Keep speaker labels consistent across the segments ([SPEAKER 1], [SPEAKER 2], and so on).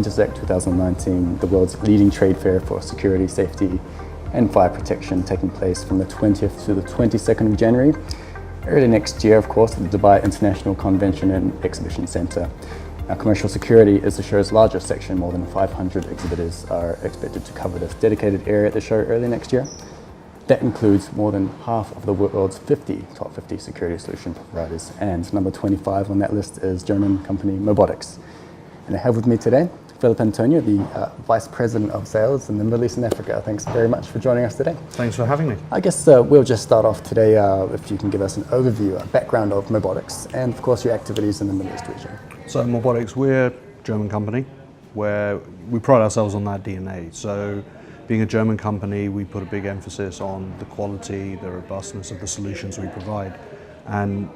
[SPEAKER 1] Intersec 2019, the world's leading trade fair for security, safety and fire protection, taking place from the 20th to the 22nd of January. Early next year, of course, at the Dubai International Convention and Exhibition Centre. Now, commercial security is the show's largest section. More than 500 exhibitors are expected to cover this dedicated area at the show early next year. That includes more than half of the world's top 50 security solution providers. And number 25 on that list is German company MOBOTIX. And I have with me today Phillip Antoniou, the Vice President of Sales in the Middle East and Africa. Thanks very much for joining us today.
[SPEAKER 2] Thanks for having me.
[SPEAKER 1] I guess we'll just start off today if you can give us an overview, a background of MOBOTIX and of course your activities in the Middle East region.
[SPEAKER 2] So MOBOTIX, we're a German company where we pride ourselves on that DNA. So being a German company, we put a big emphasis on the quality, the robustness of the solutions we provide. And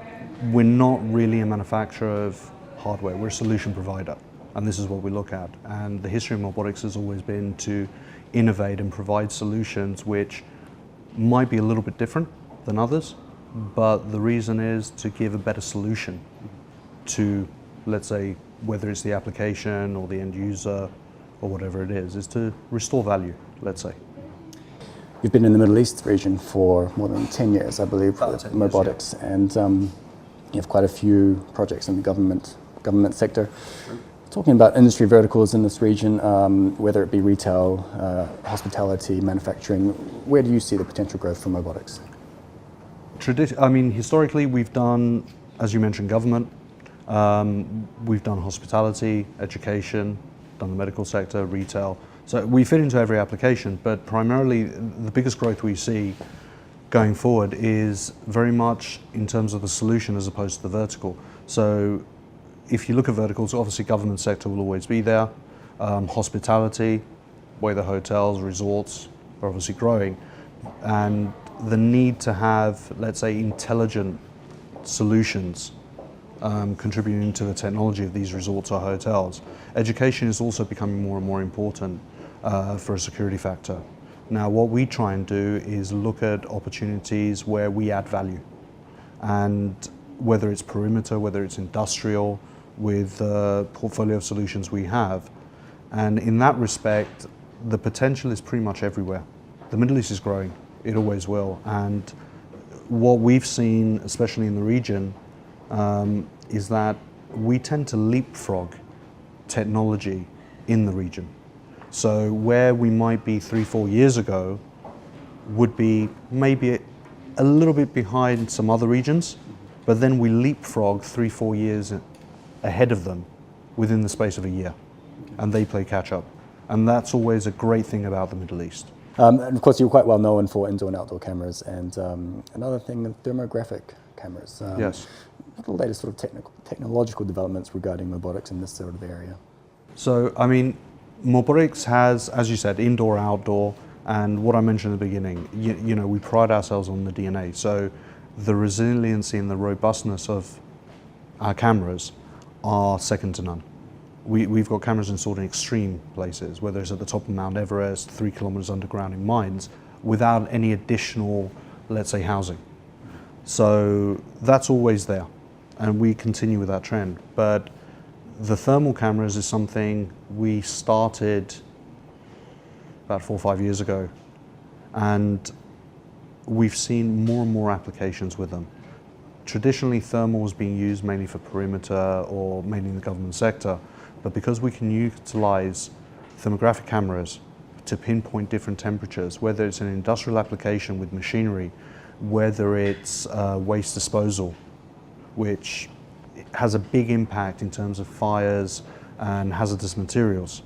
[SPEAKER 2] we're not really a manufacturer of hardware, we're a solution provider. And this is what we look at. And the history of MOBOTIX has always been to innovate and provide solutions which might be a little bit different than others, but the reason is to give a better solution to, let's say, whether it's the application or the end user or whatever it is to restore value, let's say.
[SPEAKER 1] You've been in the Middle East region for more than 10 years, I believe, with MOBOTIX, yeah. And you have quite a few projects in the government sector. Sure. Talking about industry verticals in this region, whether it be retail, hospitality, manufacturing, where do you see the potential growth for MOBOTIX?
[SPEAKER 2] Historically we've done, as you mentioned, government. We've done hospitality, education, done the medical sector, retail. So we fit into every application, but primarily the biggest growth we see going forward is very much in terms of the solution as opposed to the vertical. So if you look at verticals, obviously government sector will always be there. Hospitality, where the hotels, resorts are obviously growing. And the need to have, let's say, intelligent solutions contributing to the technology of these resorts or hotels. Education is also becoming more and more important for a security factor. Now, what we try and do is look at opportunities where we add value. And whether it's perimeter, whether it's industrial, with the portfolio of solutions we have. And in that respect, the potential is pretty much everywhere. The Middle East is growing, it always will. And what we've seen, especially in the region, is that we tend to leapfrog technology in the region. So where we might be 3-4 years ago would be maybe a little bit behind some other regions, but then we leapfrog 3-4 years ahead of them within the space of a year, and they play catch up. And that's always a great thing about the Middle East.
[SPEAKER 1] And of course you're quite well known for indoor and outdoor cameras, and another thing, the thermographic cameras.
[SPEAKER 2] Yes.
[SPEAKER 1] What are the latest sort of technological developments regarding MOBOTIX in this sort of area?
[SPEAKER 2] So, MOBOTIX has, as you said, indoor, outdoor, and what I mentioned in the beginning, you know, we pride ourselves on the DNA. So the resiliency and the robustness of our cameras are second to none. We've got cameras installed in extreme places, whether it's at the top of Mount Everest, 3 kilometers underground in mines, without any additional, let's say, housing. So that's always there, and we continue with that trend. But the thermal cameras is something we started about 4 or 5 years ago, and we've seen more and more applications with them. Traditionally, thermal was being used mainly for perimeter or mainly in the government sector, but because we can utilize thermographic cameras to pinpoint different temperatures, whether it's an industrial application with machinery, whether it's waste disposal, which has a big impact in terms of fires and hazardous materials.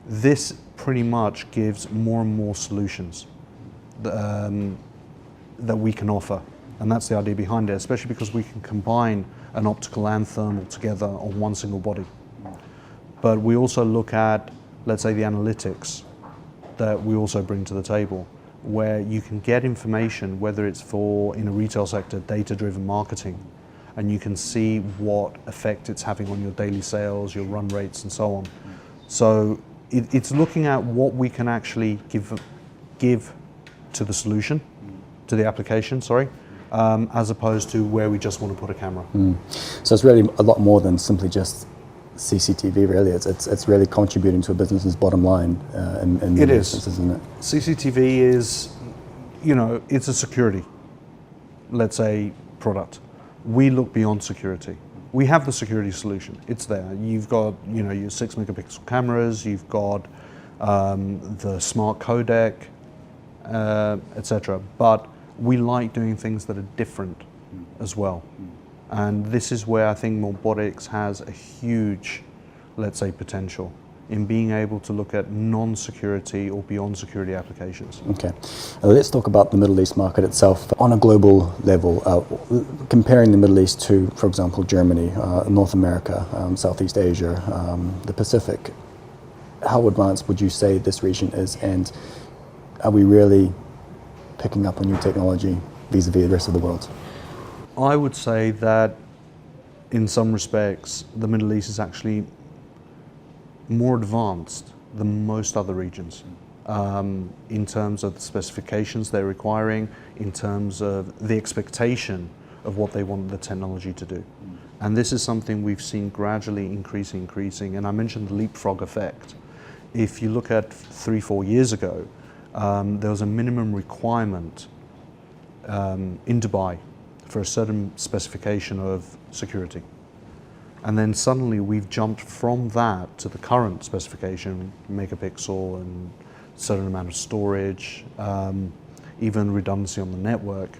[SPEAKER 2] This pretty much gives more and more solutions that we can offer. And that's the idea behind it, especially because we can combine an optical and thermal together on one single body. But we also look at, let's say, the analytics that we also bring to the table, where you can get information, whether it's for, in a retail sector, data-driven marketing, and you can see what effect it's having on your daily sales, your run rates, and so on. So it's looking at what we can actually give to the solution, to the application, as opposed to where we just want to put a camera.
[SPEAKER 1] So it's really a lot more than simply just CCTV really. It's really contributing to a business's bottom line in
[SPEAKER 2] It
[SPEAKER 1] many
[SPEAKER 2] is.
[SPEAKER 1] instances, isn't it?
[SPEAKER 2] CCTV is, it's a security, let's say, product. We look beyond security. We have the security solution. It's there. You've got, your 6 megapixel cameras. You've got the smart codec, etc. But we like doing things that are different as well. And this is where I think MOBOTIX has a huge, let's say, potential in being able to look at non-security or beyond security applications.
[SPEAKER 1] Okay, let's talk about the Middle East market itself. On a global level, comparing the Middle East to, for example, Germany, North America, Southeast Asia, the Pacific, how advanced would you say this region is, and are we really picking up on new technology vis-a-vis the rest of the world?
[SPEAKER 2] I would say that in some respects, the Middle East is actually more advanced than most other regions in terms of the specifications they're requiring, in terms of the expectation of what they want the technology to do. And this is something we've seen gradually increasing. And I mentioned the leapfrog effect. If you look at 3-4 years ago, there was a minimum requirement in Dubai for a certain specification of security. And then suddenly we've jumped from that to the current specification, megapixel and certain amount of storage, even redundancy on the network,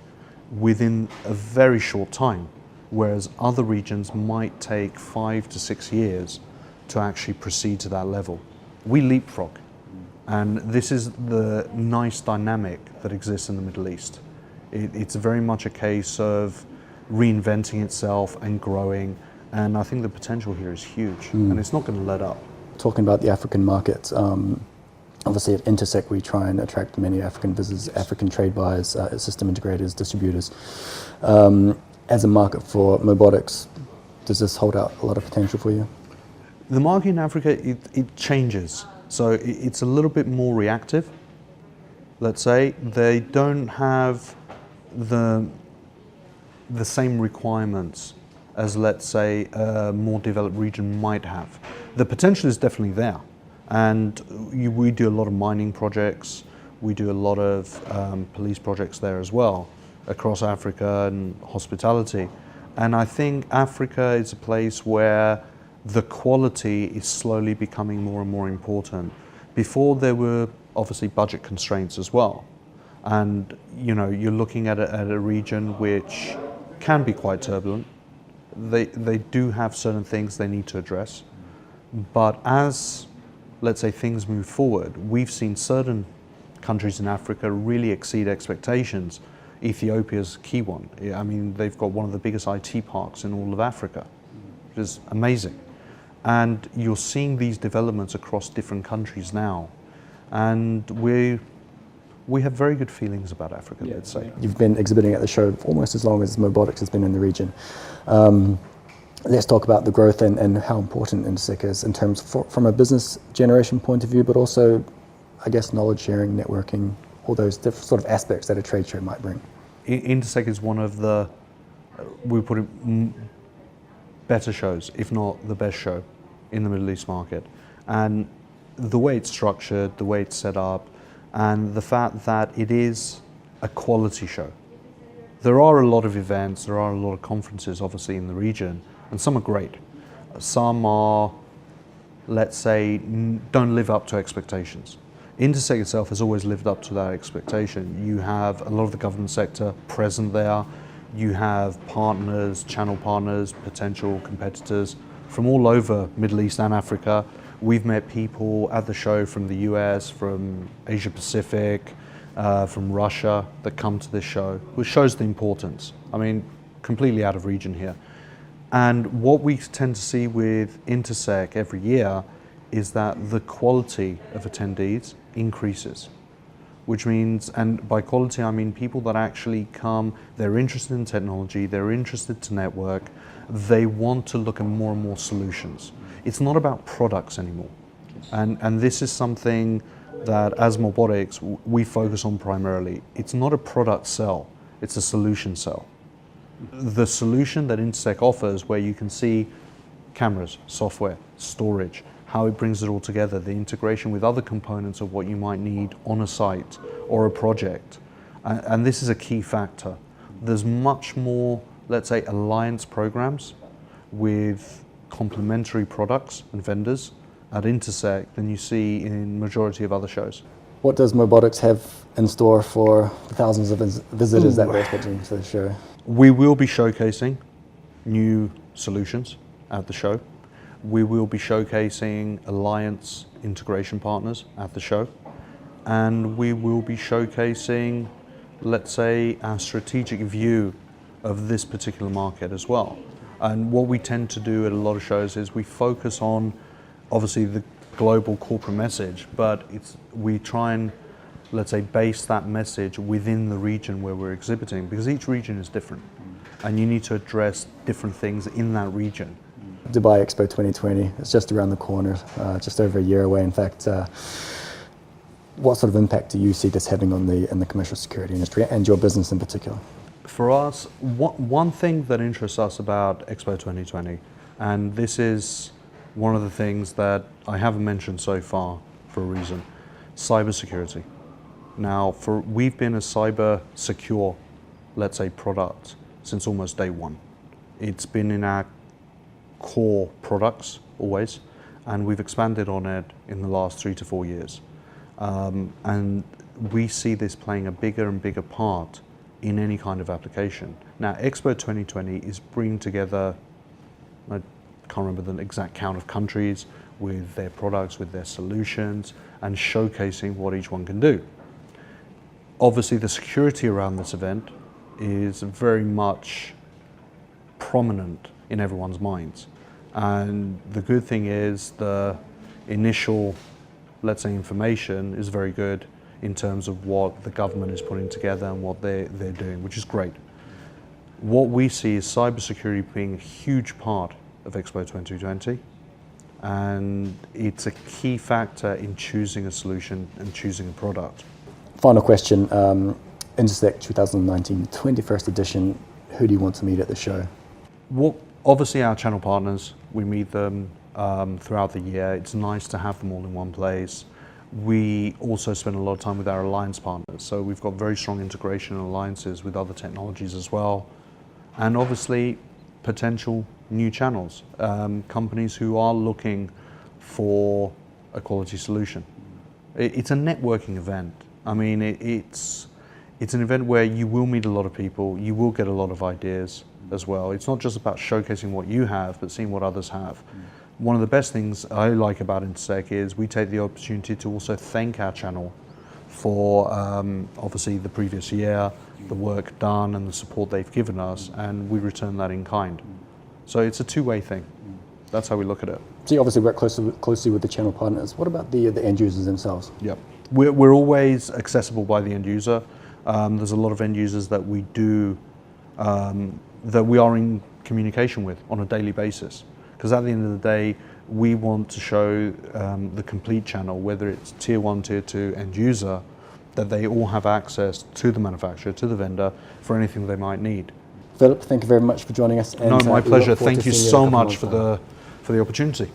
[SPEAKER 2] within a very short time. Whereas other regions might take 5 to 6 years to actually proceed to that level. We leapfrog. And this is the nice dynamic that exists in the Middle East. It's very much a case of reinventing itself and growing. And I think the potential here is huge, and it's not going to let up.
[SPEAKER 1] Talking about the African market, obviously at Intersec we try and attract many African visitors, African trade buyers, system integrators, distributors. As a market for MOBOTIX, does this hold out a lot of potential for you?
[SPEAKER 2] The market in Africa, it changes. So it's a little bit more reactive, let's say. They don't have the same requirements as, let's say, a more developed region might have. The potential is definitely there. And we do a lot of mining projects. We do a lot of police projects there as well, across Africa and hospitality. And I think Africa is a place where the quality is slowly becoming more and more important. Before there were obviously budget constraints as well. And you're looking at a region which can be quite turbulent. They do have certain things they need to address. But as, let's say, things move forward, we've seen certain countries in Africa really exceed expectations. Ethiopia's a key one. I mean, they've got one of the biggest IT parks in all of Africa, which is amazing. And you're seeing these developments across different countries now. And we have very good feelings about Africa, let's say.
[SPEAKER 1] You've been exhibiting at the show almost as long as MOBOTIX has been in the region. Let's talk about the growth and how important Intersec is in terms from a business generation point of view, but also, I guess, knowledge sharing, networking, all those different sort of aspects that a trade show might bring.
[SPEAKER 2] Intersec is one of the, we put it, better shows, if not the best show in the Middle East market. And the way it's structured, the way it's set up, and the fact that it is a quality show. There are a lot of events, there are a lot of conferences obviously in the region, and some are great. Some are, let's say, don't live up to expectations. Intersec itself has always lived up to that expectation. You have a lot of the government sector present there. You have partners, channel partners, potential competitors from all over Middle East and Africa. We've met people at the show from the US, from Asia Pacific, from Russia that come to this show, which shows the importance. I mean, completely out of region here. And what we tend to see with Intersec every year is that the quality of attendees increases, which means, and by quality I mean people that actually come, they're interested in technology, they're interested to network, they want to look at more and more solutions. It's not about products anymore. And this is something that as MOBOTIX we focus on primarily. It's not a product sell, it's a solution sell. The solution that Intersec offers, where you can see cameras, software, storage, how it brings it all together, the integration with other components of what you might need on a site or a project. And this is a key factor. There's much more, let's say, alliance programs with complementary products and vendors at Intersec than you see in majority of other shows.
[SPEAKER 1] What does MOBOTIX have in store for the thousands of visitors that we're expecting to the show?
[SPEAKER 2] We will be showcasing new solutions at the show. We will be showcasing alliance integration partners at the show. And we will be showcasing, let's say, our strategic view of this particular market as well. And what we tend to do at a lot of shows is we focus on, obviously, the global corporate message, but we try and, let's say, base that message within the region where we're exhibiting, because each region is different and you need to address different things in that region.
[SPEAKER 1] Dubai Expo 2020, it's just around the corner, just over a year away. In fact, what sort of impact do you see this having on in the commercial security industry and your business in particular?
[SPEAKER 2] For us, one thing that interests us about Expo 2020, and this is one of the things that I haven't mentioned so far for a reason, cybersecurity. Now, we've been a cyber secure, let's say, product since almost day one. It's been in our core products always, and we've expanded on it in the last 3 to 4 years. And we see this playing a bigger and bigger part in any kind of application. Now, Expo 2020 is bringing together, I can't remember the exact count of countries, with their products, with their solutions, and showcasing what each one can do. Obviously, the security around this event is very much prominent in everyone's minds. And the good thing is the initial, let's say, information is very good in terms of what the government is putting together and what they're doing, which is great. What we see is cybersecurity being a huge part of Expo 2020, and it's a key factor in choosing a solution and choosing a product.
[SPEAKER 1] Final question, Intersec 2019, 21st edition, who do you want to meet at the show?
[SPEAKER 2] Well, obviously our channel partners, we meet them throughout the year. It's nice to have them all in one place. We also spend a lot of time with our alliance partners, so we've got very strong integration and alliances with other technologies as well. And obviously potential new channels, companies who are looking for a quality solution. It's a networking event. I mean, it's an event where you will meet a lot of people, you will get a lot of ideas as well. It's not just about showcasing what you have, but seeing what others have. One of the best things I like about Intersec is we take the opportunity to also thank our channel for obviously the previous year, the work done and the support they've given us, and we return that in kind. So it's a two-way thing. That's how we look at it.
[SPEAKER 1] So you obviously work closely with the channel partners. What about the end users themselves?
[SPEAKER 2] Yeah, we're always accessible by the end user. There's a lot of end users that we do, that we are in communication with on a daily basis. Because at the end of the day, we want to show the complete channel, whether it's tier 1, tier 2 end user, that they all have access to the manufacturer, to the vendor, for anything they might need.
[SPEAKER 1] Philip, thank you very much for joining us.
[SPEAKER 2] No, my pleasure. Thank you so much for the opportunity.